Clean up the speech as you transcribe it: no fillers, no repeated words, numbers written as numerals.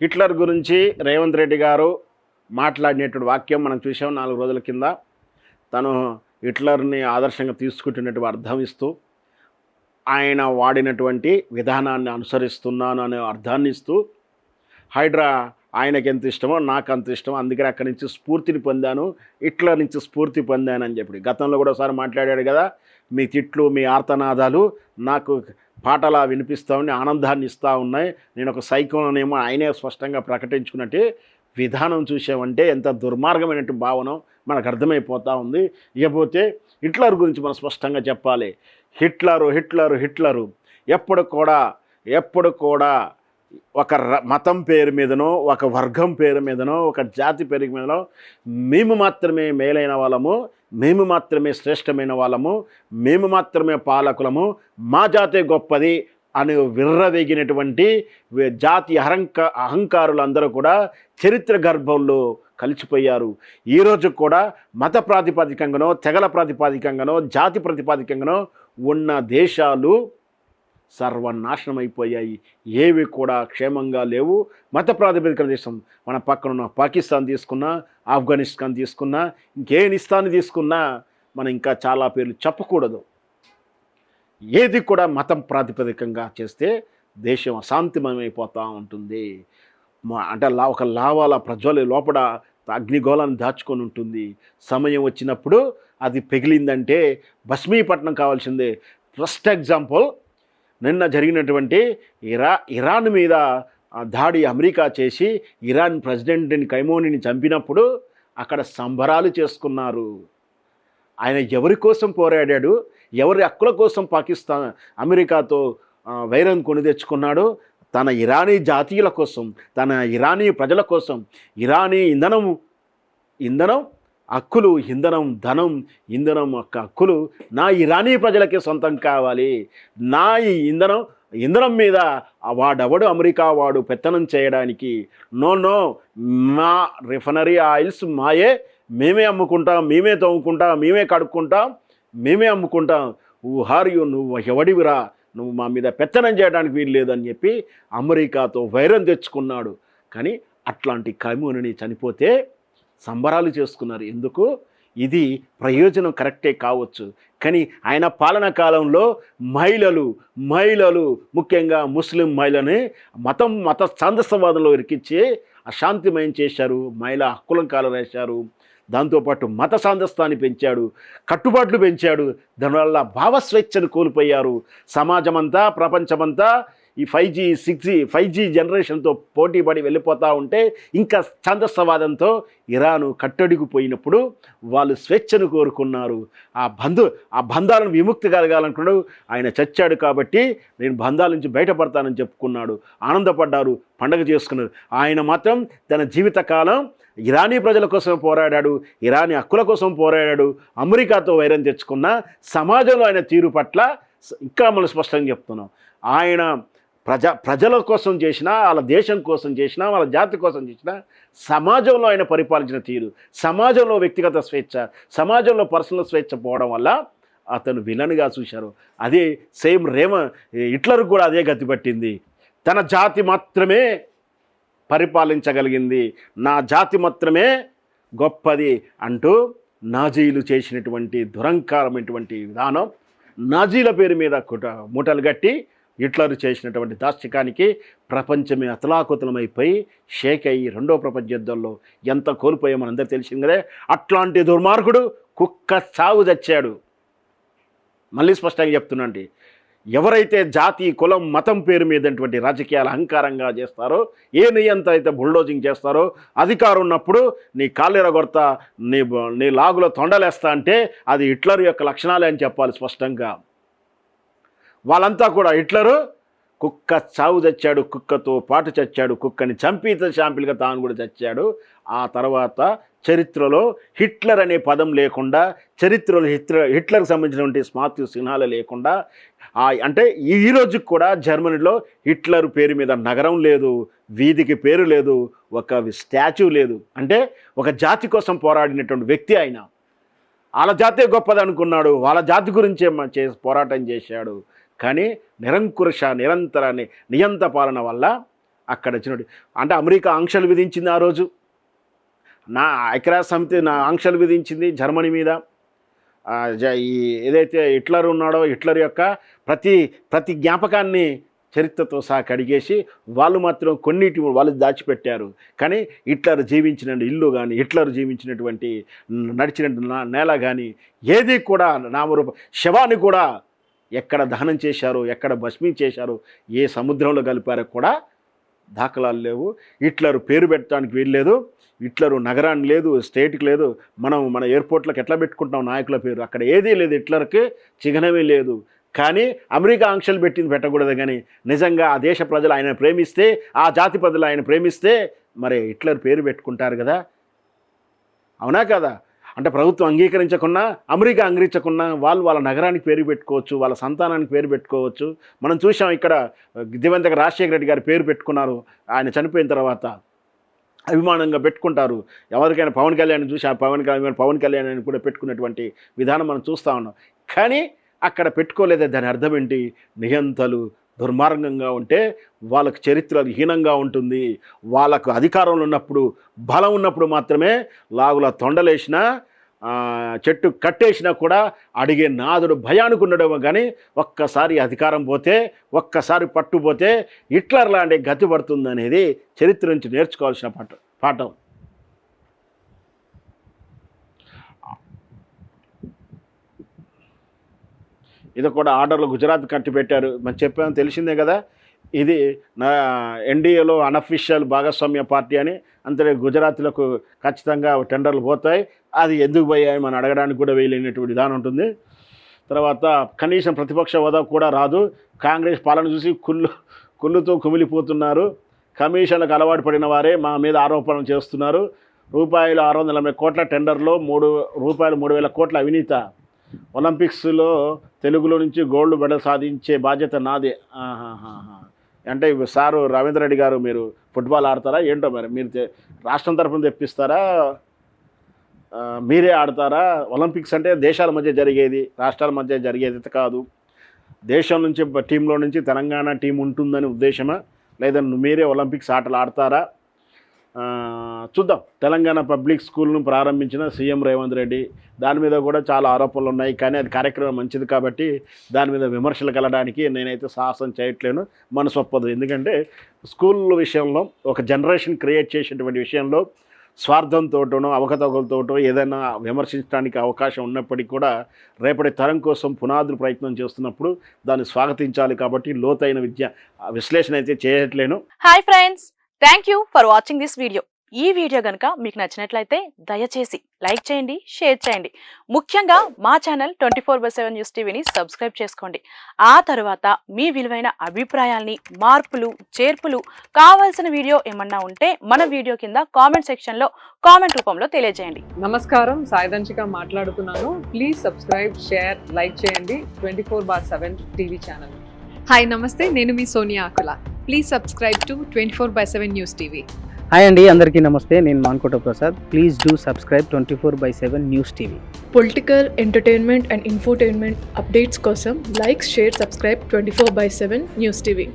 Hitler గురించి రేవంత్ రెడ్డి గారు మాట్లాడినటువంటి వాక్యం మనం చూసాం 4 రోజుల కింద. తను హిట్లర్ని ఆదర్శంగా తీసుకుంటున్నట్టు అర్థం ఇస్తూ, ఆయన వాడినటువంటి విధానాన్ని అనుసరిస్తున్నాను అనే అర్థాన్ని ఇస్తూ, హైడ్రా ఆయనకి ఎంత ఇష్టమో నాకు అంత ఇష్టం, అందుకని అక్కడి నుంచి స్ఫూర్తిని పొందాను, హిట్లర్ నుంచి స్ఫూర్తి పొందానని చెప్పి గతంలో కూడా ఒకసారి మాట్లాడాడు కదా. మీ తిట్లు, మీ ఆర్తనాదాలు నాకు పాటలా వినిపిస్తామని ఆనందాన్ని ఇస్తూ ఉన్నాయి, నేను ఒక సైకోనేమో ఆయనే స్పష్టంగా ప్రకటించుకున్నట్టు విధానం చూసామంటే ఎంత దుర్మార్గమైనటువంటి భావన మనకు అర్థమైపోతూ ఉంది. ఇకపోతే హిట్లర్ గురించి మనం స్పష్టంగా చెప్పాలి. హిట్లరు ఎప్పుడు కూడా ఒక మతం పేరు మీదనో, ఒక వర్గం పేరు మీదనో, ఒక జాతి పేరు మీదనో మేము మాత్రమే మేలైన వాళ్ళము, మేము మాత్రమే శ్రేష్టమైన వాళ్ళము, మేము మాత్రమే పాలకులము, మా జాతే గొప్పది అని విర్రవేగినటువంటి జాతి అహంకారులందరూ కూడా చరిత్ర గర్భంలో కలిసిపోయారు. ఈరోజు కూడా మత ప్రాతిపదికంగానో, తెగల ప్రాతిపదికంగానో, జాతి ప్రాతిపదికంగానో ఉన్న దేశాలు సర్వనాశనం అయిపోయాయి. ఏవి కూడా క్షేమంగా లేవు. మత ప్రాతిపదికన దేశం మన పక్కనున్న పాకిస్తాన్ తీసుకున్నా, ఆఫ్ఘనిస్తాన్ తీసుకున్నా, ఇంకేనిస్తాన్ తీసుకున్నా మనం ఇంకా చాలా పేర్లు చెప్పకూడదు. ఏది కూడా మతం ప్రాతిపదికంగా చేస్తే దేశం అశాంతిమయమైపోతూ ఉంటుంది. అంటే ఒక లావాల ప్రజ్వల లోపల అగ్నిగోళాన్ని దాచుకొని ఉంటుంది. సమయం వచ్చినప్పుడు అది పెగిలిందంటే భస్మీపట్నం కావాల్సిందే. ఫస్ట్ ఎగ్జాంపుల్, నిన్న జరిగినటువంటి ఇరాన్ మీద దాడి అమెరికా చేసి ఇరాన్ ప్రెసిడెంట్ని ఖైమోనీని చంపినప్పుడు అక్కడ సంబరాలు చేసుకున్నారు. ఆయన ఎవరి కోసం పోరాడాడు, ఎవరి హక్కుల కోసం అమెరికాతో వైరం కొని తెచ్చుకున్నాడు? తన ఇరానీ జాతీయుల కోసం, తన ఇరానీ ప్రజల కోసం. ఇరానీ ఇంధనం హక్కులు, ఇంధనం హక్కులు నా ఇరానీ ప్రజలకే సొంతం కావాలి. నా ఈ ఇంధనం మీద వాడెవడు అమెరికా వాడు పెత్తనం చేయడానికి? నో, మా రిఫైనరీ ఆయిల్స్ మాయే, మేమే అమ్ముకుంటాం, మేమే తవ్వుకుంటాం, మేమే కడుక్కుంటాం, మేమే అమ్ముకుంటాం. నువ్వు ఎవడివిరా, నువ్వు మా మీద పెత్తనం చేయడానికి వీలు లేదని చెప్పి అమెరికాతో వైరం తెచ్చుకున్నాడు. కానీ అట్లాంటి ఖైమోనీని చనిపోతే సంబరాలు చేసుకున్నారు. ఎందుకు? ఇది ప్రయోజనం కరెక్టే కావచ్చు, కానీ ఆయన పాలన కాలంలో మహిళలు ముఖ్యంగా ముస్లిం మహిళని మత ఛాందసవాదంలో ఇరికించి అశాంతిమయం చేశారు. మహిళా హక్కులను కాలరేశారు. దాంతోపాటు మత ఛాందస్తాన్ని పెంచాడు, కట్టుబాట్లు పెంచాడు. దానివల్ల భావస్వేచ్ఛను కోల్పోయారు. సమాజమంతా, ప్రపంచమంతా ఈ 5G జనరేషన్తో పోటీపడి వెళ్ళిపోతూ ఉంటే ఇంకా ఛాందసవాదంతో ఇరాను కట్టడిగిపోయినప్పుడు వాళ్ళు స్వేచ్ఛను కోరుకున్నారు. ఆ బంధాలను విముక్తి కలగాలనుకున్నాడు. ఆయన చచ్చాడు కాబట్టి నేను బంధాల నుంచి బయటపడతానని చెప్పుకున్నాడు. ఆనందపడ్డారు, పండగ చేసుకున్నారు. ఆయన మాత్రం తన జీవితకాలం ఇరానీ ప్రజల కోసం పోరాడాడు, ఇరానీ హక్కుల కోసం పోరాడాడు. అమెరికాతో వైరం తెచ్చుకున్న సమాజంలో ఆయన తీరు పట్ల ఇంకా మనం స్పష్టంగా చెప్తున్నాం. ఆయన ప్రజల కోసం చేసినా, వాళ్ళ దేశం కోసం చేసినా, వాళ్ళ జాతి కోసం చేసినా, సమాజంలో ఆయన పరిపాలించిన తీరు, సమాజంలో వ్యక్తిగత స్వేచ్ఛ, సమాజంలో పర్సనల్ స్వేచ్ఛ పోవడం వల్ల అతను విలన్గా చూశారు. అదే సేమ్ హిట్లర్ కూడా అదే గతి పట్టింది. తన జాతి మాత్రమే పరిపాలించగలిగింది, నా జాతి మాత్రమే గొప్పది అంటూ నాజీలు చేసినటువంటి దురంకారమైనటువంటి విధానం, నాజీల పేరు మీద మూటలు కట్టి హిట్లర్ చేసినటువంటి దాష్టికానికి ప్రపంచమే అతలాకుతలమైపోయి షేక్ అయ్యి రెండో ప్రపంచ యుద్ధంలో ఎంత కోల్పోయో మనందరూ తెలిసింది కదా. అట్లాంటి దుర్మార్గుడు కుక్క చావు చచ్చాడు. మళ్ళీ స్పష్టంగా చెప్తున్నాండి, ఎవరైతే జాతి, కులం, మతం పేరు మీదటువంటి రాజకీయాలు అహంకారంగా చేస్తారో, ఏ నియంత అయితే బుల్డోజింగ్ చేస్తారో, అధికారం ఉన్నప్పుడు నీ కాళ్ళెరగొడతా, నీ లాగులో తొండలేస్తా అంటే అది హిట్లర్ యొక్క లక్షణాలే అని చెప్పాలి స్పష్టంగా. వాళ్ళంతా కూడా హిట్లరు కుక్క చావు చచ్చాడు, కుక్కతో పాటు చచ్చాడు, కుక్కని చంపి షాంపిల్గా తాను కూడా చచ్చాడు. ఆ తర్వాత చరిత్రలో హిట్లర్ అనే పదం లేకుండా, చరిత్రలో హిట్లర్కి సంబంధించినటువంటి స్మారక చిహ్నాలు లేకుండా, అంటే ఈ రోజుకి కూడా జర్మనీలో హిట్లర్ పేరు మీద నగరం లేదు, వీధికి పేరు లేదు, ఒక స్టాచ్యూ లేదు. అంటే ఒక జాతి కోసం పోరాడినటువంటి వ్యక్తి ఆయన. వాళ్ళ జాతే గొప్పది అనుకున్నాడు, వాళ్ళ జాతి గురించే పోరాటం చేశాడు. కానీ నిరంతర పాలన వల్ల అక్కడ వచ్చినట్టు అంటే అమెరికా ఆంక్షలు విధించింది ఆ రోజు, ఐక్యరాజ్య సమితి ఆంక్షలు విధించింది జర్మనీ మీద. ఈ ఏదైతే హిట్లర్ ఉన్నాడో హిట్లర్ యొక్క ప్రతి జ్ఞాపకాన్ని చరిత్రతో సహా కడిగేసి వాళ్ళు మాత్రం కొన్నిటి వాళ్ళు దాచిపెట్టారు. కానీ హిట్లర్ జీవించిన ఇల్లు కానీ హిట్లర్ జీవించినటువంటి నడిచిన నేల కానీ ఏది కూడా నామరూప శవాన్ని కూడా ఎక్కడ దహనం చేశారు, ఎక్కడ భస్మీ చేశారు, ఏ సముద్రంలో కలిపారో కూడా దాఖలాలు లేవు. హిట్లర్ పేరు పెట్టడానికి వీల్లేదు, హిట్లరు నగరాన్ని లేదు, స్టేట్కి లేదు. మన ఎయిర్పోర్ట్లకు ఎట్లా పెట్టుకుంటాం నాయకుల పేరు, అక్కడ ఏదీ లేదు, హిట్లర్కి చిహ్నమే లేదు. కానీ అమెరికా ఆంక్షలు పెట్టకూడదు. కానీ నిజంగా ఆ దేశ ప్రజలు ఆయన ప్రేమిస్తే, ఆ జాతి ప్రజలు ఆయన ప్రేమిస్తే మరి హిట్లర్ పేరు పెట్టుకుంటారు కదా, అవునా కదా? అంటే ప్రభుత్వం అంగీకరించకున్నా, అమెరికా అంగీకరించకున్నా వాళ్ళ నగరానికి పేరు పెట్టుకోవచ్చు, వాళ్ళ సంతానానికి పేరు పెట్టుకోవచ్చు. మనం చూసాం ఇక్కడ దివంగత రాజశేఖర రెడ్డి గారి పేరు పెట్టుకున్నారు. ఆయన చనిపోయిన తర్వాత అభిమానంగా పెట్టుకుంటారు. ఎవరికైనా పవన్ కళ్యాణ్ చూసి ఆ పవన్ కళ్యాణ్ అని కూడా పెట్టుకున్నటువంటి విధానం మనం చూస్తూ ఉన్నాం. కానీ అక్కడ పెట్టుకోలేదే దాని అర్థం ఏంటి? నియంతలు దుర్మార్గంగా ఉంటే వాళ్ళకు చరిత్ర హీనంగా ఉంటుంది. వాళ్ళకు అధికారంలో ఉన్నప్పుడు, బలం ఉన్నప్పుడు మాత్రమే లాగుల తొండలేసినా చెట్టు కట్టేసినా కూడా అడిగే నాదుడు భయానికి ఉండడమో. కానీ ఒక్కసారి అధికారం పోతే, ఒక్కసారి పట్టుపోతే హిట్లర్ లాంటి గతి పడుతుంది అనేది చరిత్ర నుంచి నేర్చుకోవాల్సిన పాఠం. ఇది కూడా ఆర్డర్లు గుజరాత్ కట్టి పెట్టారు. మనం చెప్పామని తెలిసిందే కదా. ఇది ఎన్డీఏలో అనఫిషియల్ భాగస్వామ్య పార్టీ అని, అంతే గుజరాత్లకు ఖచ్చితంగా టెండర్లు పోతాయి. అది ఎందుకు పోయాయి మనం అడగడానికి కూడా వేయలేనటువంటి విధానం ఉంటుంది. తర్వాత కనీసం ప్రతిపక్ష హోదా కూడా రాదు. కాంగ్రెస్ పాలన చూసి కుళ్ళుతో కుమిలిపోతున్నారు. కమిషన్లకు అలవాటు పడిన వారే మా మీద ఆరోపణలు చేస్తున్నారు. రూపాయలు 680 కోట్ల టెండర్లో రూపాయలు 3,000 కోట్ల అవినీత. ఒలింపిక్స్లో తెలుగులో నుంచి గోల్డ్ మెడల్ సాధించే బాధ్యత నాదే. అంటే సారు రవీంద్ర రెడ్డి గారు, మీరు ఫుట్బాల్ ఆడతారా ఏంటో, మరి మీరు రాష్ట్రం తరఫున తెప్పిస్తారా, మీరే ఆడతారా? ఒలింపిక్స్ అంటే దేశాల మధ్య జరిగేది, రాష్ట్రాల మధ్య జరిగేది కాదు. దేశం నుంచి టీంలో నుంచి తెలంగాణ టీం ఉంటుందని ఉద్దేశమా, లేదా మీరే ఒలింపిక్స్ ఆటలు ఆడతారా? చూద్దాం. తెలంగాణ పబ్లిక్ స్కూల్ను ప్రారంభించిన సీఎం రేవంత్ రెడ్డి, దాని మీద కూడా చాలా ఆరోపణలు ఉన్నాయి. కానీ అది కార్యక్రమం మంచిది కాబట్టి దాని మీద విమర్శలు కలడానికి నేనైతే సాహసం చేయట్లేను, మనసు ఒప్పదు. ఎందుకంటే స్కూల్ విషయంలో ఒక జనరేషన్ క్రియేట్ చేసేటువంటి విషయంలో స్వార్థంతోటో అవకతవకలతోటో ఏదైనా విమర్శించడానికి అవకాశం ఉన్నప్పటికీ కూడా రేపటి తరం కోసం పునాదులు ప్రయత్నం చేస్తున్నప్పుడు దాన్ని స్వాగతించాలి. కాబట్టి లోతైన విశ్లేషణ అయితే చేయట్లేను. Hi friends, thank you for watching this video. ఈ వీడియో కనుక మీకు నచ్చినట్లయితే దయచేసి లైక్ చేయండి, షేర్ చేయండి. ముఖ్యంగా మా ఛానల్ 24/7 న్యూస్ టీవీని సబ్స్క్రైబ్ చేసుకోండి. ఆ తర్వాత మీ విలువైన అభిప్రాయాల్ని, మార్పులు, చేర్పులు, కావాల్సిన వీడియో ఏమన్నా ఉంటే మన వీడియో కింద కామెంట్ సెక్షన్లో కామెంట్ రూపంలో తెలియజేయండి. నమస్కారం, సాయిదంచిక మాట్లాడుతున్నాను. ప్లీజ్ సబ్స్క్రైబ్, షేర్, లైక్ చేయండి 24/7 టీవీ ఛానల్. హాయ్ నమస్తే, నేను మీ Sonia Akula. Please subscribe to 24/7 news TV. Hi అండి, అందరికీ నమస్తే. నేను Mankota Prasad. Please do subscribe 24/7 news TV. Political, entertainment and infotainment updates కోసం like, share, subscribe 24/7 news TV.